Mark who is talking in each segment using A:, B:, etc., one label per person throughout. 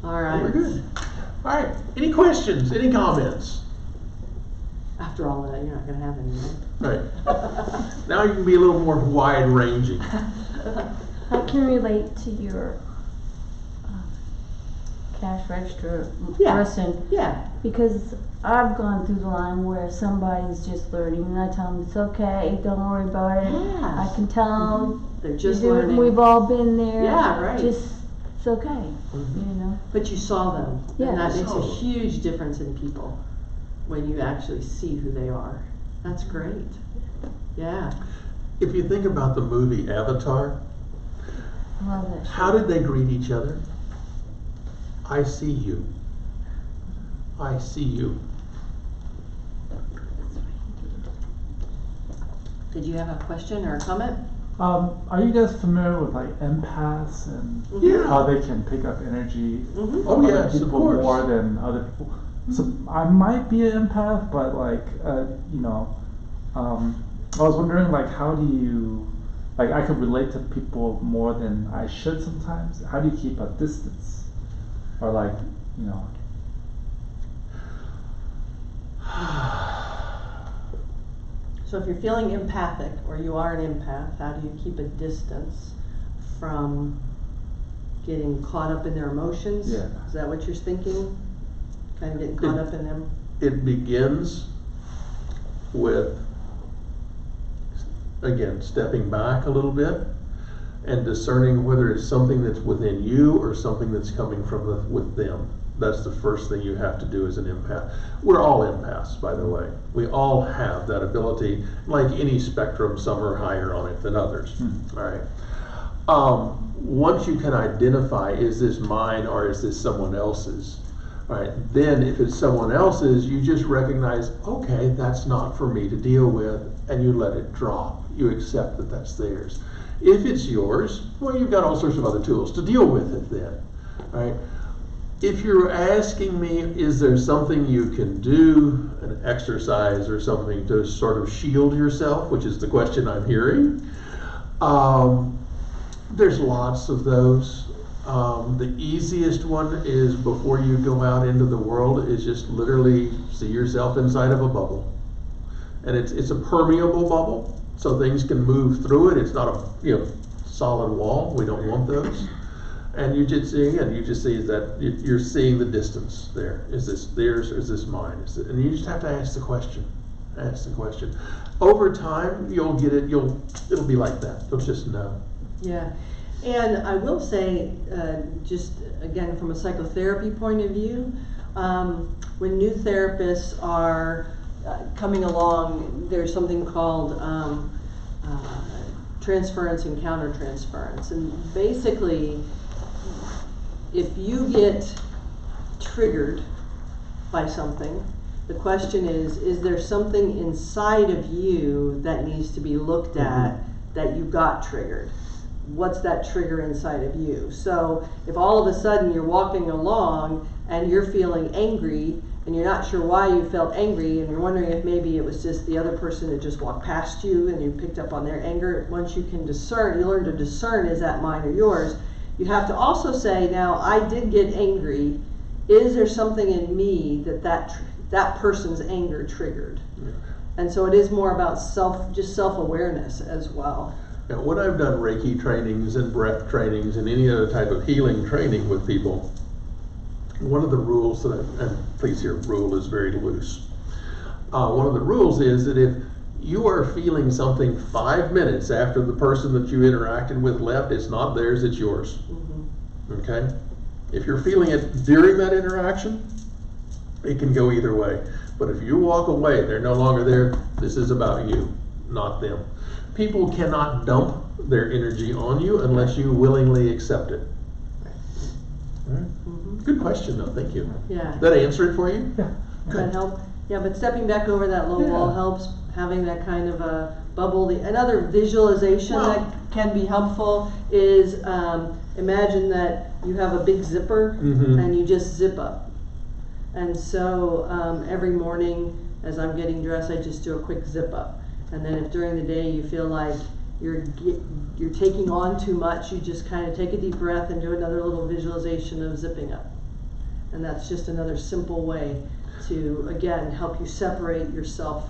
A: All right.
B: We're good. All right. Any questions? Any comments?
A: After all that, you're not going to have any,
B: Right. Now you can be a little more wide-ranging.
C: I can relate to your cash register person.
A: Yeah.
C: Because I've gone through the line where somebody's just learning and I tell them it's okay, don't worry about it.
A: Yeah.
C: I can tell
A: They're just
C: you do it,
A: learning.
C: we've all been there.
A: Yeah, right.
C: Just, it's okay, you know.
A: But you saw them.
C: Yeah.
A: And that makes
B: Saw
A: a
B: them.
A: huge difference in people when you actually see who they are. That's great. Yeah.
B: If you think about the movie Avatar,
C: I love that.
B: how did they greet each other? I see you. I see you.
A: Did you have a question or a comment?
D: Are you guys familiar with like empaths and
B: Yeah.
D: how they can pick up energy
A: Mm-hmm.
B: Oh,
D: from
B: yes,
D: other
B: of
D: people
B: course.
D: more than other people? So I might be an empath, but like you know, I was wondering like how do you like I could relate to people more than I should sometimes. How do you keep a distance, or like you know?
A: So if you're feeling empathic or you are an empath, how do you keep a distance from getting caught up in their emotions?
D: Yeah.
A: Is that what you're thinking? Kind of getting caught up in them?
B: It begins with, again, stepping back a little bit and discerning whether it's something that's within you or something that's coming from with them. That's the first thing you have to do as an empath. We're all empaths, by the way. We all have that ability. Like any spectrum, some are higher on it than others. All right. Once you can identify, is this mine or is this someone else's? All right. Then, if it's someone else's, you just recognize, okay, that's not for me to deal with, and you let it drop. You accept that that's theirs. If it's yours, well, you've got all sorts of other tools to deal with it then. All right. If you're asking me, is there something you can do, an exercise or something to sort of shield yourself, which is the question I'm hearing, there's lots of those. The easiest one is before you go out into the world is just literally see yourself inside of a bubble. And it's a permeable bubble, so things can move through it. It's not a solid wall. We don't want those. And you just see that you're seeing the distance there. Is this theirs or is this mine? And you just have to ask the question. Ask the question. Over time, you'll get it. It'll be like that. You'll just know.
A: Yeah. And I will say, just again from a psychotherapy point of view, when new therapists are coming along, there's something called transference and countertransference. And basically, if you get triggered by something, the question is there something inside of you that needs to be looked at that you got triggered? What's that trigger inside of you? So if all of a sudden you're walking along and you're feeling angry and you're not sure why you felt angry and you're wondering if maybe it was just the other person that just walked past you and you picked up on their anger, once you can discern, you learn to discern, is that mine or yours? You have to also say, now I did get angry. Is there something in me that person's anger triggered?
B: Yeah.
A: And so it is more about self-awareness as well.
B: Now, when I've done Reiki trainings and breath trainings and any other type of healing training with people, one of the rules and please hear, rule is very loose. One of the rules is that if you are feeling something 5 minutes after the person that you interacted with left, it's not theirs, it's yours. Okay? If you're feeling it during that interaction, it can go either way. But if you walk away, they're no longer there, this is about you, not them. People cannot dump their energy on you unless you willingly accept it. All right? Good question though, thank you.
A: Yeah.
B: Did that answer it for you?
D: Yeah.
A: Does that help? Yeah, but stepping back over that low wall helps. Having that kind of a bubble. Another visualization that can be helpful is imagine that you have a big zipper and you just zip up. And so every morning as I'm getting dressed, I just do a quick zip up. And then if during the day you feel like you're taking on too much, you just kind of take a deep breath and do another little visualization of zipping up. And that's just another simple way to, again, help you separate yourself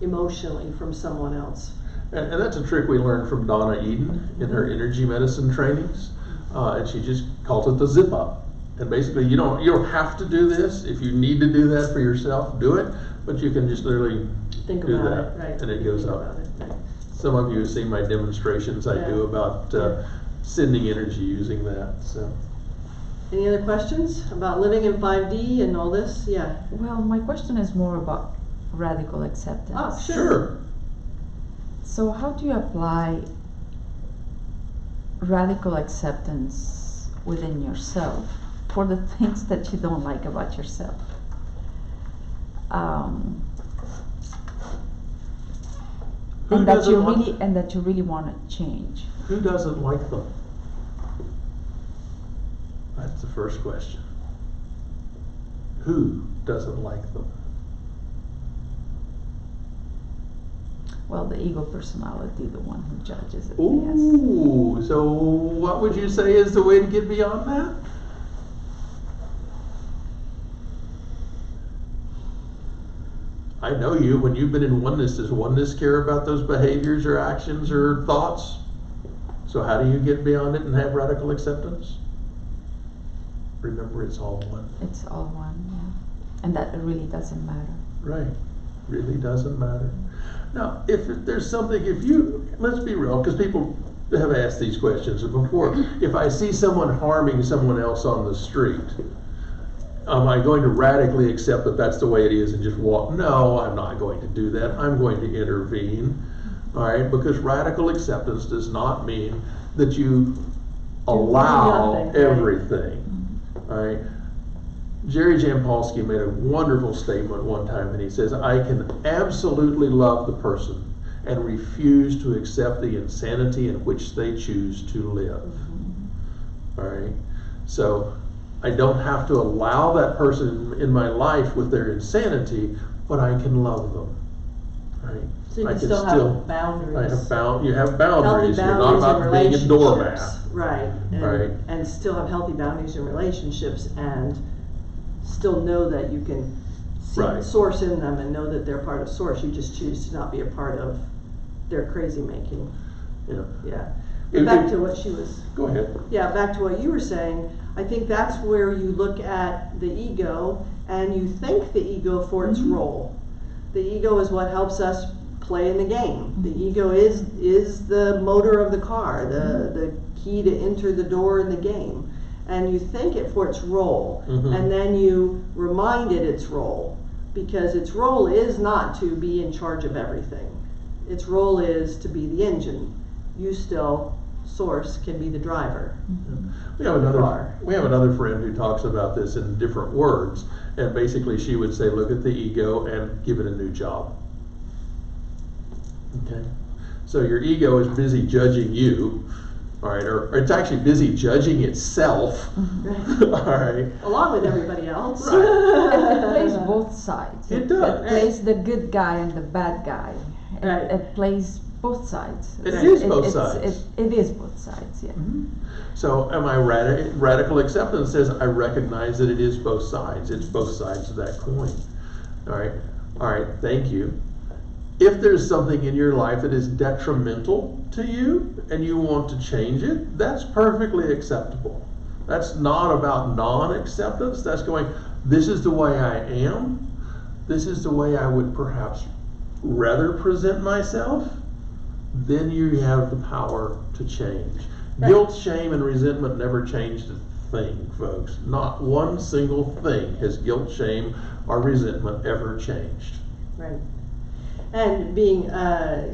A: emotionally from someone else.
B: And that's a trick we learned from Donna Eden in her energy medicine trainings, and she just calls it the zip up. And basically, you don't have to do this. If you need to do that for yourself, do it. But you can just literally
A: Think
B: do
A: about
B: that,
A: it, right?
B: and it goes
A: Think
B: up.
A: about it, right.
B: Some of you have seen my demonstrations I
A: Yeah.
B: do about sending energy using that. So
A: Any other questions about living in 5D and all this? Yeah.
E: Well, my question is more about radical acceptance.
A: Oh, sure.
B: sure.
E: So how do you apply radical acceptance within yourself for the things that you don't like about yourself?
B: Who
E: And that
B: doesn't
E: you
B: want-
E: really want to change.
B: Who doesn't like them? That's the first question. Who doesn't like them?
E: Well, the ego personality, the one who judges it. Yes.
B: Ooh, so what would you say is the way to get beyond that? I know you, when you've been in oneness, does oneness care about those behaviors or actions or thoughts? So how do you get beyond it and have radical acceptance? Remember, it's all one.
E: It's all one, yeah. And that it really doesn't matter.
B: Right. Really doesn't matter. Now, if there's something, let's be real, because people have asked these questions before. If I see someone harming someone else on the street, am I going to radically accept that that's the way it is and just walk? No, I'm not going to do that. I'm going to intervene. All right, because radical acceptance does not mean that you allow
A: nothing, right?
B: everything. All right. Jerry Jampolsky made a wonderful statement one time, and he says, I can absolutely love the person and refuse to accept the insanity in which they choose to live. All right? So I don't have to allow that person in my life with their insanity, but I can love them. All right?
A: So you
B: I
A: can still have boundaries.
B: you have boundaries.
A: Healthy
B: You're not
A: boundaries in
B: about being a doormat.
A: relationships. Right. And,
B: Right.
A: and still have healthy boundaries in relationships and still know that you can see
B: Right.
A: source in them and know that they're part of source. You just choose to not be a part of their crazy making.
B: Yeah.
A: Yeah.
B: If-
A: Back
B: if-
A: to what she was,
B: Go ahead.
A: yeah, back to what you were saying. I think that's where you look at the ego and you thank the ego for its role. The ego is what helps us play in the game. The ego is the motor of the car, the key to enter the door in the game. And you thank it for its role, and then you remind it its role, because its role is not to be in charge of everything. Its role is to be the engine. You still, source, can be the driver.
B: We have another
A: Car.
B: friend who talks about this in different words, and basically she would say, look at the ego and give it a new job. Okay? So your ego is busy judging you, all right, or it's actually busy judging itself, all right?
A: Along with everybody else.
E: It plays both sides.
B: It does.
E: It plays the good guy and the bad guy.
A: Right.
E: It plays both sides.
B: It is both sides.
E: It is both sides, yeah.
B: So am I radical acceptance says I recognize that it is both sides. It's both sides of that coin. All right, thank you. If there's something in your life that is detrimental to you and you want to change it, that's perfectly acceptable. That's not about non-acceptance. That's going, this is the way I am. This is the way I would perhaps rather present myself. Then you have the power to change.
A: Right.
B: Guilt, shame, and resentment never changed a thing, folks. Not one single thing has guilt, shame, or resentment ever changed.
A: Right. And being, I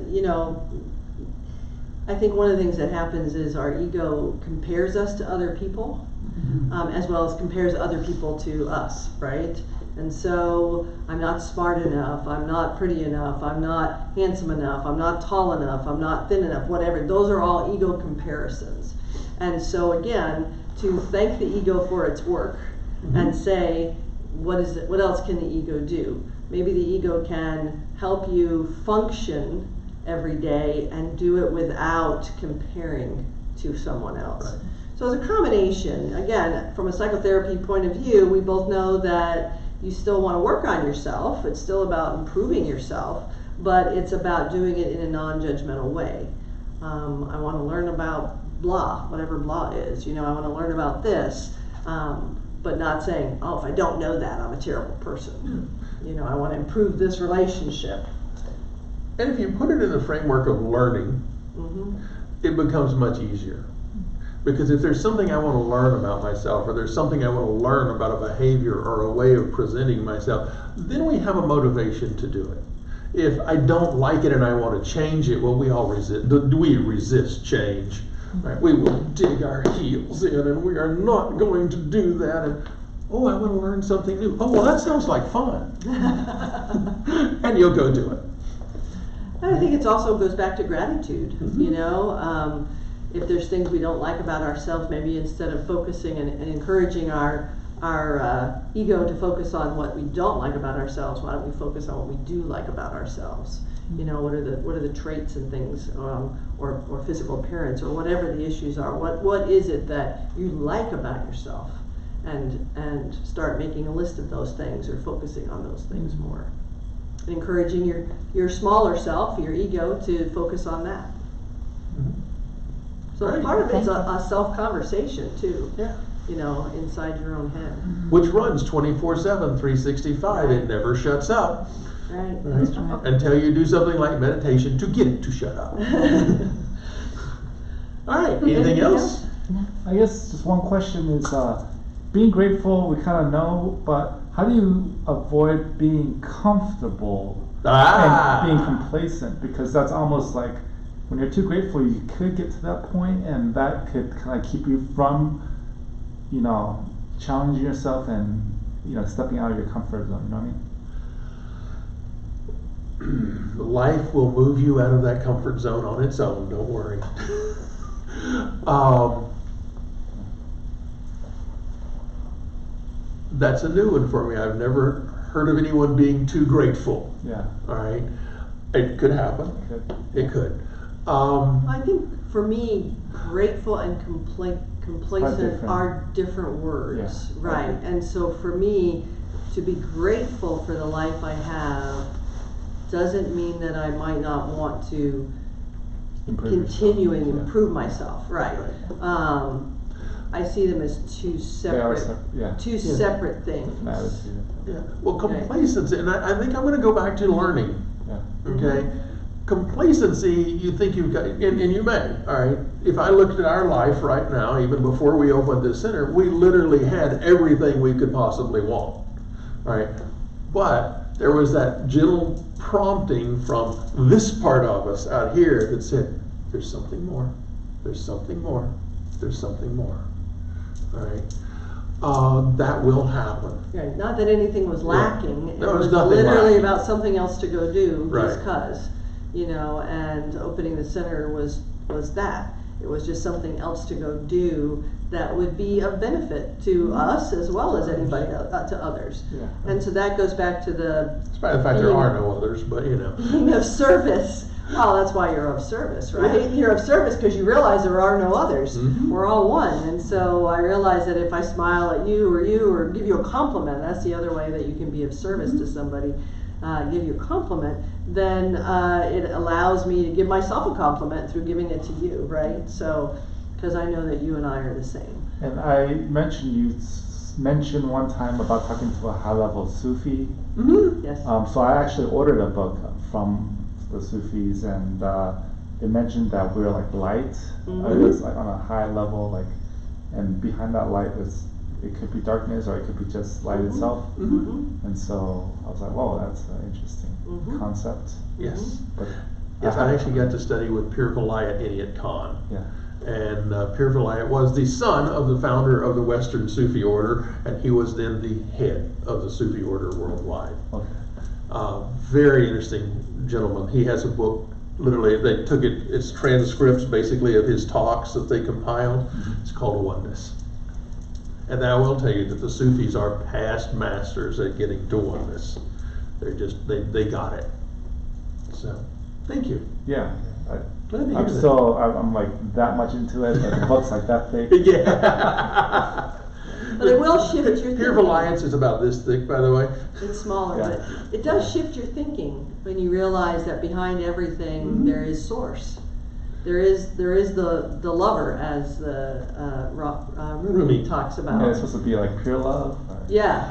A: think one of the things that happens is our ego compares us to other people, as well as compares other people to us, right? And so I'm not smart enough, I'm not pretty enough, I'm not handsome enough, I'm not tall enough, I'm not thin enough, whatever. Those are all ego comparisons. And so again, to thank the ego for its work and say, what else can the ego do? Maybe the ego can help you function every day and do it without comparing to someone else.
B: Right.
A: So it's a combination. Again, from a psychotherapy point of view, we both know that you still want to work on yourself. It's still about improving yourself, but it's about doing it in a non-judgmental way. I want to learn about blah, whatever blah is. I want to learn about this, but not saying, oh, if I don't know that, I'm a terrible person. I want to improve this relationship.
B: And if you put it in the framework of learning, it becomes much easier. Because if there's something I want to learn about myself, or there's something I want to learn about a behavior or a way of presenting myself, then we have a motivation to do it. If I don't like it and I want to change it, well, we all resist change. Right? We will dig our heels in, and we are not going to do that. And oh, I want to learn something new. Oh, well, that sounds like fun. And you'll go do it.
A: I think it also goes back to gratitude. If there's things we don't like about ourselves, maybe instead of focusing and encouraging our ego to focus on what we don't like about ourselves, why don't we focus on what we do like about ourselves? What are the traits and things, or physical appearance, or whatever the issues are. What is it that you like about yourself, and start making a list of those things, or focusing on those things more. Encouraging your smaller self, your ego, to focus on that. So
B: Right.
A: part of it's a self-conversation too.
B: Yeah.
A: Inside your own head.
B: Which runs 24/7, 365. It never shuts up.
A: Right.
B: Right? Until you do something like meditation to get it to shut up. All right, anything else?
D: I guess just one question is, being grateful, we kind of know, but how do you avoid being comfortable and being complacent? Because that's almost like when you're too grateful, you could get to that point, and that could kind of keep you from, challenging yourself and, stepping out of your comfort zone. You know what I mean?
B: Life will move you out of that comfort zone on its own, don't worry. That's a new one for me. I've never heard of anyone being too grateful.
D: Yeah.
B: All right, it could happen. It could.
A: I think for me, grateful and complacent are different words,
D: Yeah.
A: right?
D: Okay.
A: And so for me, to be grateful for the life I have doesn't mean that I might not want to continue and improve myself, right? I see them as two separate separate things.
B: Yeah. Well, complacency, and I think I'm going to go back to learning.
D: Yeah.
B: Okay. Complacency, you think you've got, and you may, all right. If I looked at our life right now, even before we opened this center, we literally had everything we could possibly want, right? But there was that gentle prompting from this part of us out here that said, there's something more, there's something more, there's something more, all right? That will happen.
A: Right. Not that anything was lacking. It
B: No,
A: was
B: nothing
A: literally
B: lacking.
A: about something else to go do,
B: Right.
A: just cause, and opening the center was that. It was just something else to go do that would be of benefit to us as well as anybody to others.
D: Yeah.
A: And so that goes back to
B: Despite the fact there are no others, but
A: being of service. Well, that's why you're of service, right? You're of service because you realize there are no others.
B: Mhm.
A: We're all one. And so I realize that if I smile at you or give you a compliment, that's the other way that you can be of service to somebody, give you a compliment, then it allows me to give myself a compliment through giving it to you, right? So, because I know that you and I are the same.
D: And I mentioned mentioned one time about talking to a high-level Sufi.
B: Mm-hmm.
A: Yes.
D: So I actually ordered a book from the Sufis, and it mentioned that we're like light. It was like on a high level, and behind that light it could be darkness, or it could be just light itself.
B: Mm-hmm.
D: And so I was like, whoa, that's an interesting concept.
B: Yes.
D: But
B: Yes, I actually got to study with Pir Vilayat Inayat Khan.
D: Yeah.
B: And Pir Vilayat was the son of the founder of the Western Sufi order, and he was then the head of the Sufi order worldwide.
D: Okay.
B: Very interesting gentleman. He has a book, literally, they took it's transcripts basically of his talks that they compiled. It's called Oneness. And I will tell you that the Sufis are past masters at getting to oneness. They're just, they got it. So, thank you.
D: Yeah.
B: Glad to
D: I'm
B: hear
D: still, I'm like that much into it, and the book's like that thick.
B: that. Yeah.
A: But it will shift your thinking.
B: Fear of Alliance is about this thick, by the way.
A: It's smaller,
D: Yeah.
A: but it does shift your thinking when you realize that behind everything
B: Mhm.
A: there is source. There is the lover, as Rumi
B: Rumi.
A: talks
D: And
A: about.
D: it's supposed to be like pure love. or-
A: Yeah,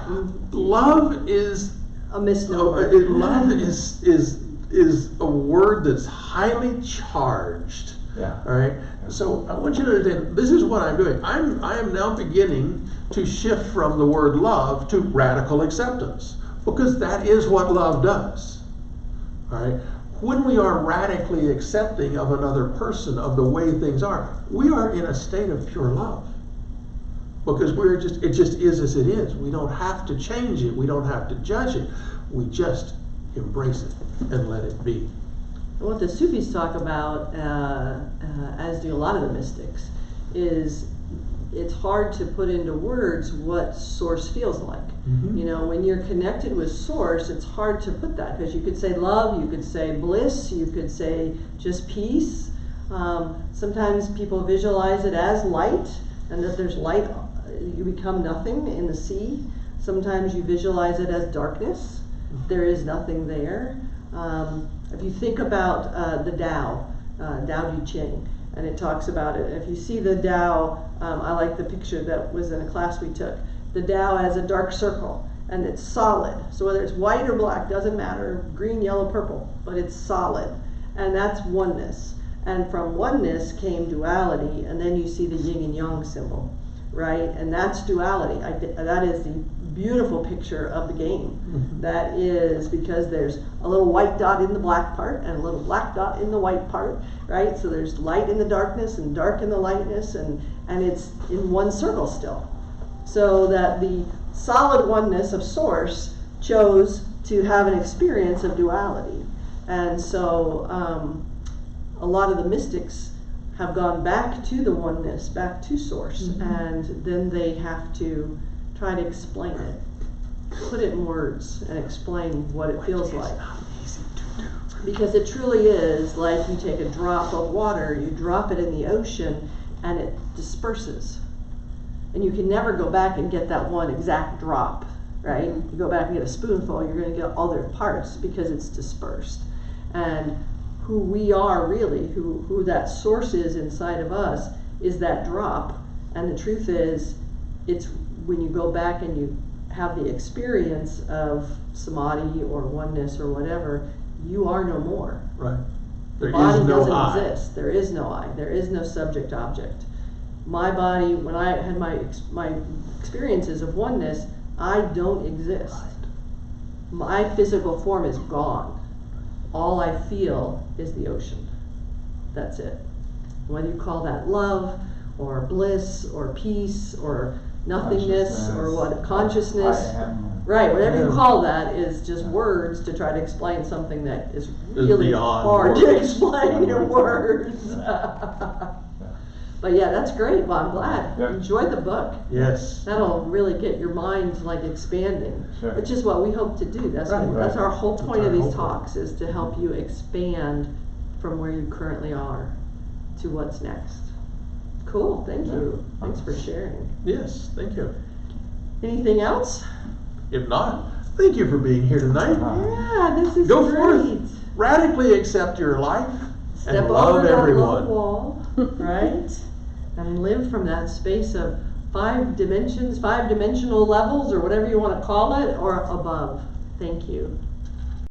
B: Love is
A: a misnomer.
B: love is a word that's highly charged.
D: Yeah.
B: All right. So I want you to understand. This is what I'm doing. I am now beginning to shift from the word love to radical acceptance, because that is what love does. All right. When we are radically accepting of another person, of the way things are, we are in a state of pure love. Because it just is as it is. We don't have to change it. We don't have to judge it. We just embrace it and let it be.
A: And what the Sufis talk about, as do a lot of the mystics, is it's hard to put into words what source feels like.
B: Mhm.
A: You know, when you're connected with source, it's hard to put that, because you could say love, you could say bliss, you could say just peace. Sometimes people visualize it as light, and that there's light, you become nothing in the sea. Sometimes you visualize it as darkness, there is nothing there. If you think about the Tao, Tao Te Ching, and it talks about it. If you see the Tao, I like the picture that was in a class we took. The Tao as a dark circle, and it's solid. So whether it's white or black, doesn't matter, green, yellow, purple, but it's solid. And that's oneness. And from oneness came duality, and then you see the yin and yang symbol, right? And that's duality. That is the beautiful picture of the game.
B: Mhm.
A: That is because there's a little white dot in the black part and a little black dot in the white part, right? So there's light in the darkness and dark in the lightness, and it's in one circle still. So that the solid oneness of source chose to have an experience of duality. And so a lot of the mystics have gone back to the oneness, back to source, and then they have to try to explain it, put it in words and explain what it feels like. Because it truly is like you take a drop of water, you drop it in the ocean, and it disperses. And you can never go back and get that one exact drop, right? You go back and get a spoonful, you're going to get all their parts because it's dispersed. And who we are really, who that source is inside of us, is that drop. And the truth is, it's when you go back and you have the experience of samadhi or oneness or whatever, you are no more.
B: Right.
A: The
B: There
A: body
B: is no
A: doesn't
B: I.
A: exist. There is no I. There is no subject object. My body, when I had my experiences of oneness, I don't exist. My physical form is gone. All I feel is the ocean. That's it. Whether you call that love or bliss or peace or nothingness or what, consciousness.
D: I am.
A: Right, whatever you
B: Yeah.
A: call that is just words to try to explain something that is
B: Is
A: really
B: beyond
A: hard to
B: words.
A: explain in words. But yeah, that's great. Well, I'm glad.
D: Yeah.
A: Enjoy the book.
B: Yes.
A: That'll really get your mind like expanding,
D: Sure.
A: which is what we hope to do. That's
B: Right.
A: that's our whole
B: That's
A: point
B: our
A: of these
B: whole
A: talks, is to help you expand from where you currently are to what's next. Cool. Thank you. Thanks for sharing.
B: Yes. Thank you.
A: Anything else?
B: If not, thank you for being here tonight.
A: Yeah, this is
B: Go
A: great.
B: forth, radically accept your life,
A: Step
B: and
A: over
B: love
A: that
B: everyone.
A: little wall, right? And live from that space of 5 dimensions, 5-dimensional levels, or whatever you want to call it, or above. Thank you.